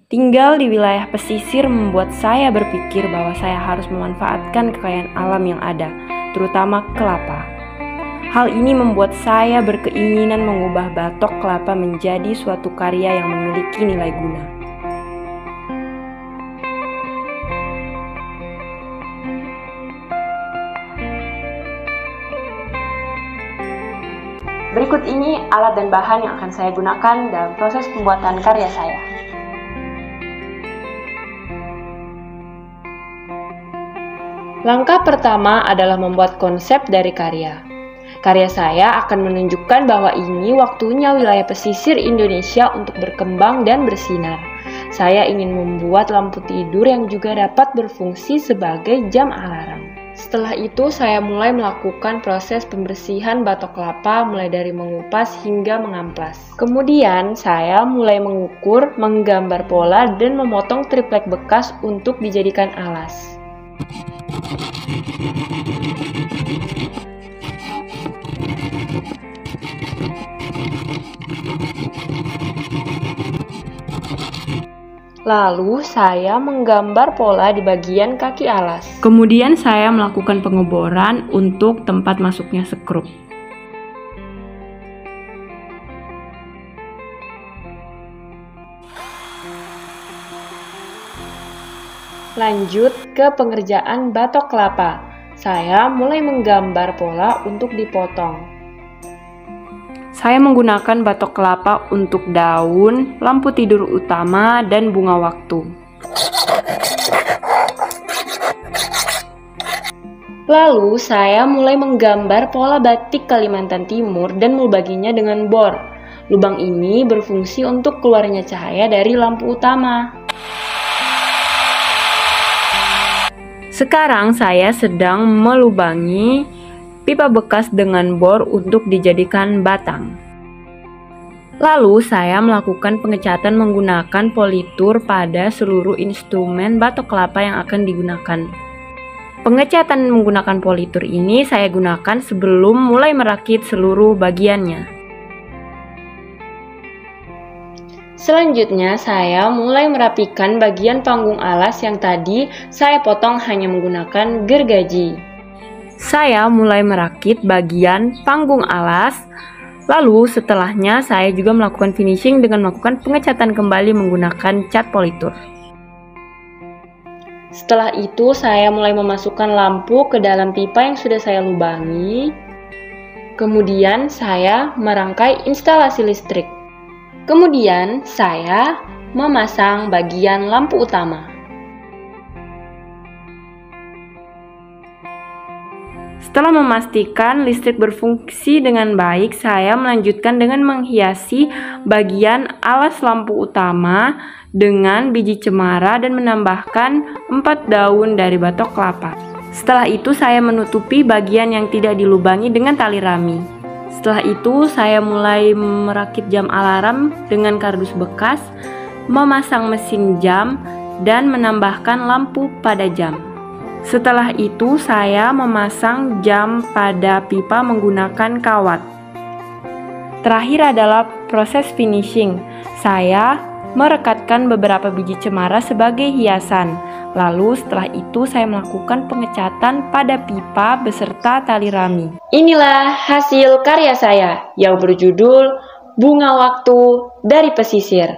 Tinggal di wilayah pesisir membuat saya berpikir bahwa saya harus memanfaatkan kekayaan alam yang ada, terutama kelapa. Hal ini membuat saya berkeinginan mengubah batok kelapa menjadi suatu karya yang memiliki nilai guna. Berikut ini alat dan bahan yang akan saya gunakan dalam proses pembuatan karya saya. Langkah pertama adalah membuat konsep dari karya. Karya saya akan menunjukkan bahwa ini waktunya wilayah pesisir Indonesia untuk berkembang dan bersinar. Saya ingin membuat lampu tidur yang juga dapat berfungsi sebagai jam alarm. Setelah itu saya mulai melakukan proses pembersihan batok kelapa mulai dari mengupas hingga mengamplas. Kemudian saya mulai mengukur, menggambar pola dan memotong triplek bekas untuk dijadikan alas. Lalu saya menggambar pola di bagian kaki alas. Kemudian saya melakukan pengeboran untuk tempat masuknya sekrup. Lanjut ke pengerjaan batok kelapa. Saya mulai menggambar pola untuk dipotong. Saya menggunakan batok kelapa untuk daun, lampu tidur utama, dan bunga waktu. Lalu saya mulai menggambar pola batik Kalimantan Timur dan membaginya dengan bor. Lubang ini berfungsi untuk keluarnya cahaya dari lampu utama. Sekarang saya sedang melubangi pipa bekas dengan bor untuk dijadikan batang. Lalu saya melakukan pengecatan menggunakan politur pada seluruh instrumen batok kelapa yang akan digunakan. Pengecatan menggunakan politur ini saya gunakan sebelum mulai merakit seluruh bagiannya. Selanjutnya saya mulai merapikan bagian panggung alas yang tadi saya potong hanya menggunakan gergaji. Saya mulai merakit bagian panggung alas, lalu setelahnya saya juga melakukan finishing dengan melakukan pengecatan kembali menggunakan cat politur. Setelah itu saya mulai memasukkan lampu ke dalam pipa yang sudah saya lubangi. Kemudian saya merangkai instalasi listrik. Kemudian saya memasang bagian lampu utama. Setelah memastikan listrik berfungsi dengan baik, saya melanjutkan dengan menghiasi bagian alas lampu utama dengan biji cemara dan menambahkan 4 daun dari batok kelapa. Setelah itu saya menutupi bagian yang tidak dilubangi dengan tali rami. Setelah itu saya mulai merakit jam alarm dengan kardus bekas, memasang mesin jam, dan menambahkan lampu pada jam. Setelah itu saya memasang jam pada pipa menggunakan kawat. Terakhir adalah proses finishing. Saya merekatkan beberapa biji cemara sebagai hiasan. Lalu setelah itu saya melakukan pengecatan pada pipa beserta tali rami. Inilah hasil karya saya yang berjudul Bunga Waktu dari Pesisir.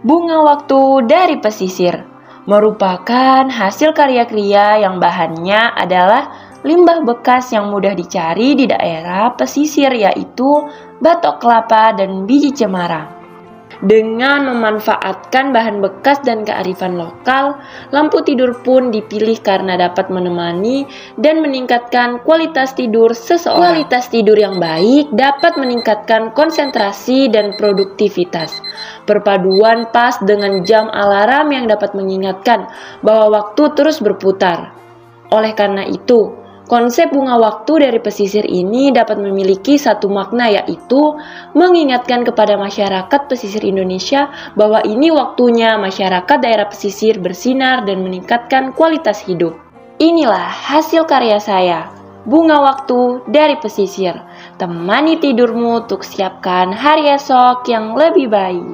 Bunga Waktu dari Pesisir merupakan hasil karya kria yang bahannya adalah limbah bekas yang mudah dicari di daerah pesisir, yaitu batok kelapa dan biji cemara. Dengan memanfaatkan bahan bekas dan kearifan lokal, lampu tidur pun dipilih karena dapat menemani dan meningkatkan kualitas tidur seseorang. Kualitas tidur yang baik dapat meningkatkan konsentrasi dan produktivitas. Perpaduan pas dengan jam alarm yang dapat mengingatkan bahwa waktu terus berputar. Oleh karena itu, konsep bunga waktu dari pesisir ini dapat memiliki satu makna, yaitu mengingatkan kepada masyarakat pesisir Indonesia bahwa ini waktunya masyarakat daerah pesisir bersinar dan meningkatkan kualitas hidup. Inilah hasil karya saya, Bunga Waktu dari Pesisir. Temani tidurmu untuk siapkan hari esok yang lebih baik.